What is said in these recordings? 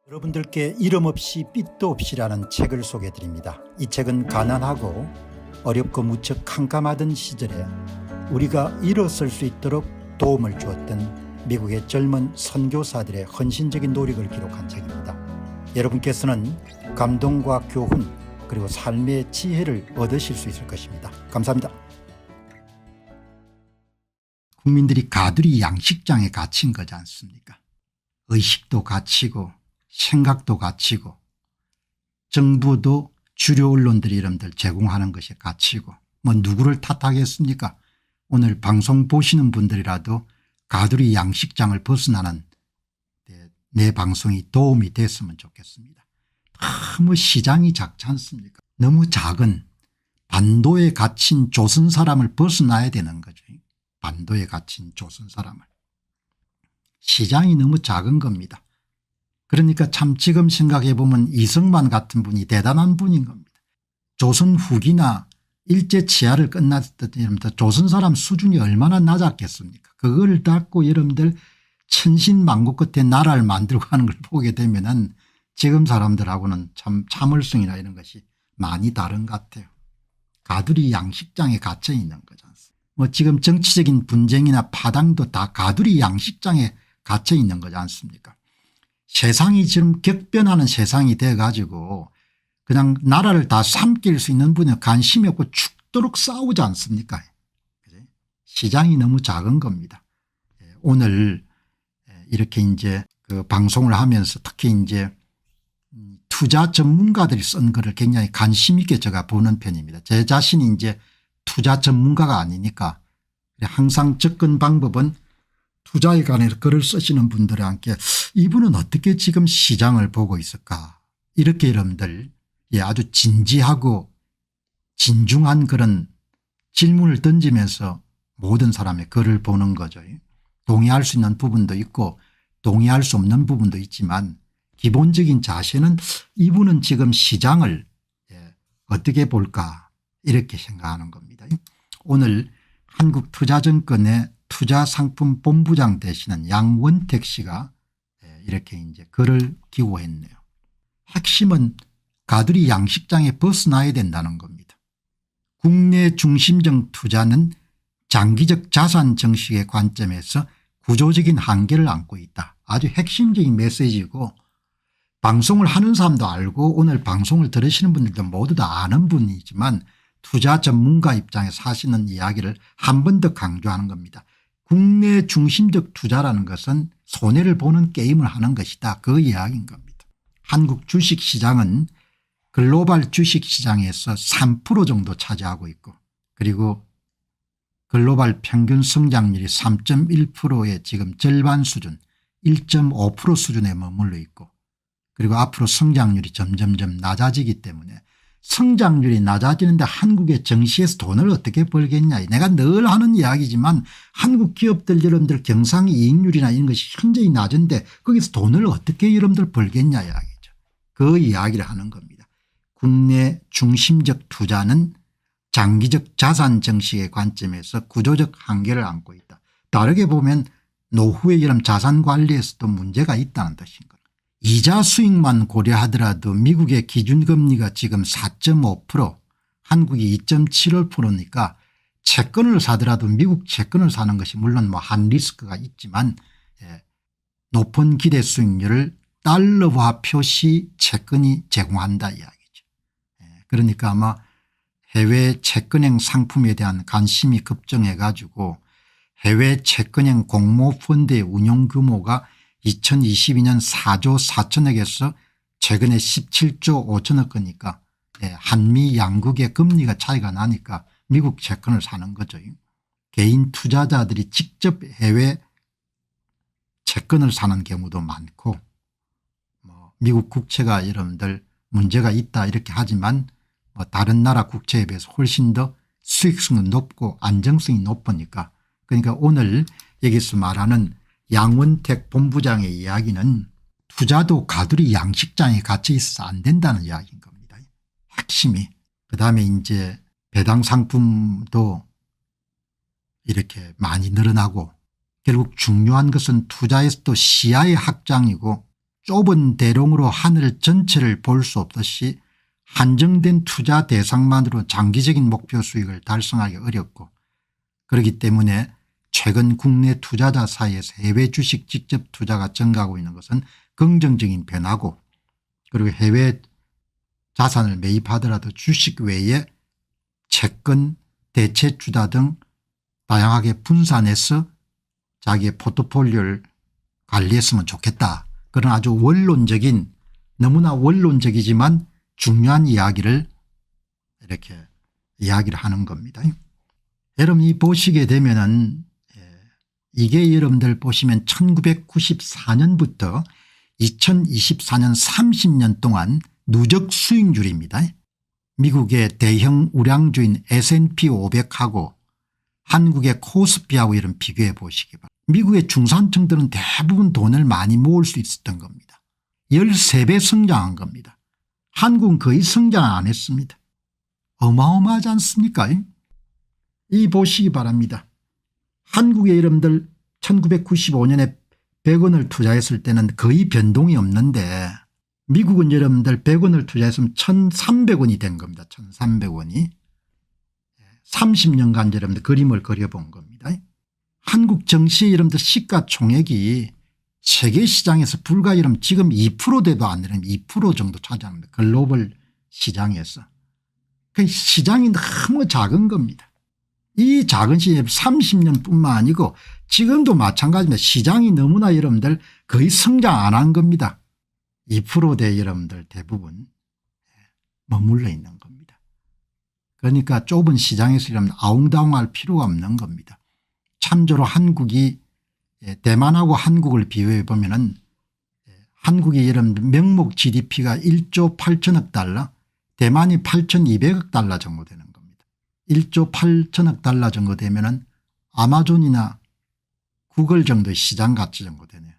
여러분들께 이름 없이 빛도 없이라는 책을 소개해 드립니다. 이 책은 가난하고 어렵고 무척 캄캄하던 시절에 우리가 일어설 수 있도록 도움을 주었던 미국의 젊은 선교사들의 헌신적인 노력을 기록한 책입니다. 여러분께서는 감동과 교훈 그리고 삶의 지혜를 얻으실 수 있을 것입니다. 감사합니다. 국민들이 가두리 양식장에 갇힌 거지 않습니까? 의식도 갇히고 생각도 갇히고 정부도 주류 언론들이 이름들 제공하는 것이 갇히고 뭐 누구를 탓하겠습니까? 오늘 방송 보시는 분들이라도 가두리 양식장을 벗어나는 내 방송이 도움이 됐으면 좋겠습니다. 너무 시장이 작지 않습니까? 너무 작은 반도에 갇힌 조선 사람을 벗어나야 되는 거죠. 반도에 갇힌 조선 사람을. 시장이 너무 작은 겁니다. 그러니까 참 지금 생각해 보면 이승만 같은 분이 대단한 분인 겁니다. 조선 후기나 일제 치하를 끝났을 때 조선 사람 수준이 얼마나 낮았겠습니까? 그걸 닫고 여러분들 천신만고 끝에 나라를 만들고 하는 걸 보게 되면은 지금 사람들하고는 참 참을성이나 이런 것이 많이 다른 것 같아요. 가두리 양식장에 갇혀 있는 거지 않습니까? 뭐 지금 정치적인 분쟁이나 파당도 다 가두리 양식장에 갇혀 있는 거지 않습니까? 세상이 지금 격변하는 세상이 돼 가지고 그냥 나라를 다 삼킬 수 있는 분에 관심이 없고 죽도록 싸우지 않습니까? 시장이 너무 작은 겁니다. 오늘 이렇게 이제 그 방송을 하면서 특히 이제 투자 전문가들이 쓴 거를 굉장히 관심 있게 제가 보는 편입니다. 제 자신이 이제 투자 전문가가 아니니까 항상 접근 방법은 투자에 관해서 글을 쓰시는 분들과 함께 이분은 어떻게 지금 시장을 보고 있을까 이렇게 여러분들 아주 진지하고 진중한 그런 질문을 던지면서 모든 사람의 글을 보는 거죠. 동의할 수 있는 부분도 있고 동의할 수 없는 부분도 있지만 기본적인 자세는 이분은 지금 시장을 어떻게 볼까 이렇게 생각하는 겁니다. 오늘 한국투자증권의 투자상품본부장 되시는 양원택 씨가 이렇게 이제 글을 기고했네요. 핵심은 가두리 양식장에 벗어나야 된다는 겁니다. 국내 중심적 투자는 장기적 자산 정식의 관점에서 구조적인 한계를 안고 있다. 아주 핵심적인 메시지고 방송을 하는 사람도 알고 오늘 방송을 들으시는 분들도 모두 다 아는 분이지만 투자 전문가 입장에서 하시는 이야기를 한 번 더 강조하는 겁니다. 국내 중심적 투자라는 것은 손해를 보는 게임을 하는 것이다. 그 이야기인 겁니다. 한국 주식시장은 글로벌 주식시장에서 3% 정도 차지하고 있고 그리고 글로벌 평균 성장률이 3.1%의 지금 절반 수준 1.5% 수준에 머물러 있고 그리고 앞으로 성장률이 점점점 낮아지기 때문에 성장률이 낮아지는데 한국의 정시에서 돈을 어떻게 벌겠냐. 내가 늘 하는 이야기지만 한국 기업들 여러분들 경상이익률이나 이런 것이 현저히 낮은데 거기서 돈을 어떻게 여러분들 벌겠냐 이야기죠. 그 이야기를 하는 겁니다. 국내 중심적 투자는 장기적 자산 정식의 관점에서 구조적 한계를 안고 있다. 다르게 보면 노후의 이런 자산 관리에서도 문제가 있다는 뜻인 겁니다. 이자 수익만 고려하더라도 미국의 기준금리가 지금 4.5% 한국이 2.75%니까 채권을 사더라도 미국 채권을 사는 것이 물론 뭐 한 리스크가 있지만 높은 기대 수익률을 달러화 표시 채권이 제공한다 이야기죠. 그러니까 아마 해외 채권형 상품에 대한 관심이 급증해 가지고 해외 채권형 공모펀드의 운용 규모가 2022년 4조 4천억에서 최근에 17조 5천억 원이니까 한미 양국의 금리가 차이가 나니까 미국 채권을 사는 거죠. 개인 투자자들이 직접 해외 채권을 사는 경우도 많고 뭐 미국 국채가 여러분들 문제가 있다 이렇게 하지만 뭐 다른 나라 국채에 비해서 훨씬 더 수익성은 높고 안정성이 높으니까 그러니까 오늘 여기서 말하는 양원택 본부장의 이야기는 투자도 가두리 양식장에 갇혀 있어서 안 된다는 이야기인 겁니다. 핵심이. 그다음에 이제 배당 상품도 이렇게 많이 늘어나고 결국 중요한 것은 투자에서도 시야의 확장이고 좁은 대롱으로 하늘 전체를 볼 수 없듯이 한정된 투자 대상만으로 장기적인 목표 수익을 달성하기 어렵고, 그렇기 때문에 최근 국내 투자자 사이에서 해외 주식 직접 투자가 증가하고 있는 것은 긍정적인 변화고, 그리고 해외 자산을 매입하더라도 주식 외에 채권, 대체 투자 등 다양하게 분산해서 자기의 포트폴리오를 관리했으면 좋겠다. 그런 아주 원론적인, 너무나 원론적이지만 중요한 이야기를 이렇게 이야기를 하는 겁니다. 여러분이 보시게 되면은 이게 여러분들 보시면 1994년부터 2024년 30년 동안 누적 수익률입니다. 미국의 대형 우량주인 S&P 500하고 한국의 코스피하고 이런 비교해 보시기 바랍니다. 미국의 중산층들은 대부분 돈을 많이 모을 수 있었던 겁니다. 13배 성장한 겁니다. 한국은 거의 성장 안 했습니다. 어마어마하지 않습니까? 이 보시기 바랍니다. 한국의 여러분들 1995년에 100원을 투자했을 때는 거의 변동이 없는데 미국은 여러분들 100원을 투자했으면 1300원이 된 겁니다. 1300원이. 30년간 여러분들 그림을 그려본 겁니다. 한국 증시 여러분들 시가총액이 세계시장에서 불과 여러분 지금 2%대도 안 되는 2% 정도 차지합니다. 글로벌 시장에서. 그 시장이 너무 작은 겁니다. 이 작은 시장에 30년뿐만 아니고 지금도 마찬가지입니다. 시장이 너무나 여러분들 거의 성장 안 한 겁니다. 2%대 여러분들 대부분 머물러 있는 겁니다. 그러니까 좁은 시장에서 여러분 아웅다웅할 필요가 없는 겁니다. 참조로 한국이 대만하고 한국을 비교해 보면은 한국이 여러분들 명목 GDP가 1조 8천억 달러, 대만이 8,200억 달러 정도 되는 겁니다. 1조 8천억 달러 정도 되면은 아마존이나 구글 정도의 시장 가치 정도 되네요.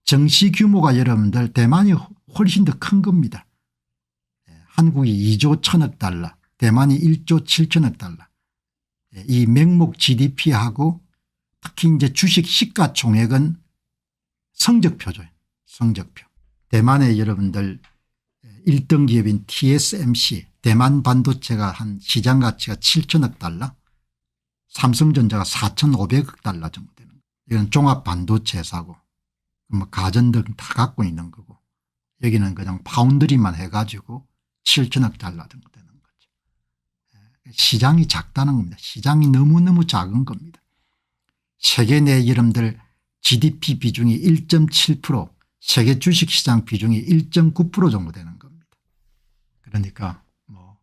정시 규모가 여러분들 대만이 훨씬 더 큰 겁니다. 한국이 2조 1천억 달러, 대만이 1조 7천억 달러. 이 명목 GDP하고 특히 이제 주식 시가총액은 성적표죠. 성적표. 대만의 여러분들 1등 기업인 TSMC 대만 반도체가 한 시장 가치가 7천억 달러, 삼성전자가 4,500억 달러 정도 되는 거예요. 이건 종합 반도체 회사고 뭐 가전 등 다 갖고 있는 거고, 여기는 그냥 파운드리만 해가지고 7천억 달러 정도 되는 거죠. 시장이 작다는 겁니다. 시장이 너무너무 작은 겁니다. 세계 내 여러분들 GDP 비중이 1.7%, 세계 주식시장 비중이 1.9% 정도 되는 겁니다. 그러니까 뭐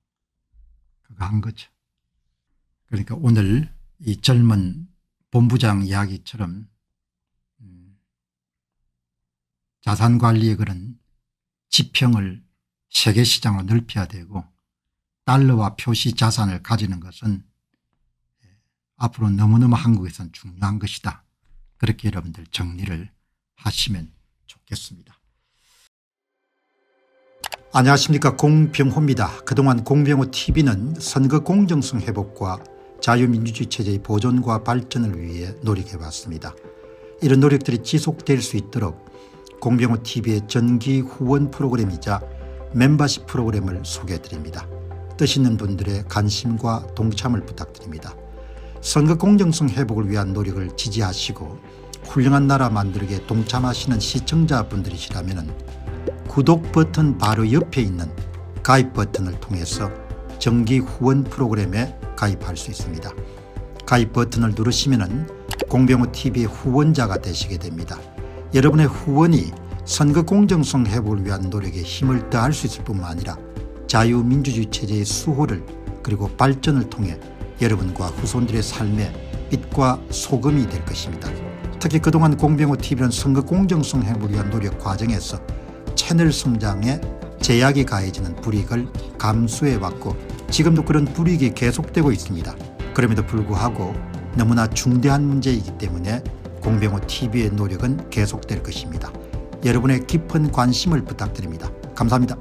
그거 한 거죠. 그러니까 오늘 이 젊은 본부장 이야기처럼 자산관리의 그런 지평을 세계시장으로 넓혀야 되고 달러와 표시 자산을 가지는 것은 앞으로 너무너무 한국에서는 중요한 것이다. 그렇게 여러분들 정리를 하시면 좋겠습니다. 안녕하십니까, 공병호입니다. 그동안 공병호TV는 선거 공정성 회복과 자유민주주의 체제의 보존과 발전을 위해 노력해왔습니다. 이런 노력들이 지속될 수 있도록 공병호TV의 정기 후원 프로그램이자 멤버십 프로그램을 소개해드립니다. 뜻 있는 분들의 관심과 동참을 부탁드립니다. 선거 공정성 회복을 위한 노력을 지지하시고 훌륭한 나라 만들기에 동참하시는 시청자분들이시라면 구독 버튼 바로 옆에 있는 가입 버튼을 통해서 정기 후원 프로그램에 가입할 수 있습니다. 가입 버튼을 누르시면 공병호TV의 후원자가 되시게 됩니다. 여러분의 후원이 선거 공정성 회복을 위한 노력에 힘을 더할 수 있을 뿐만 아니라 자유민주주의 체제의 수호를 그리고 발전을 통해 여러분과 후손들의 삶에 빛과 소금이 될 것입니다. 특히 그동안 공병호TV는 선거 공정성 회복을 위한 노력 과정에서 채널 성장에 제약이 가해지는 불이익을 감수해왔고 지금도 그런 불이익이 계속되고 있습니다. 그럼에도 불구하고 너무나 중대한 문제이기 때문에 공병호TV의 노력은 계속될 것입니다. 여러분의 깊은 관심을 부탁드립니다. 감사합니다.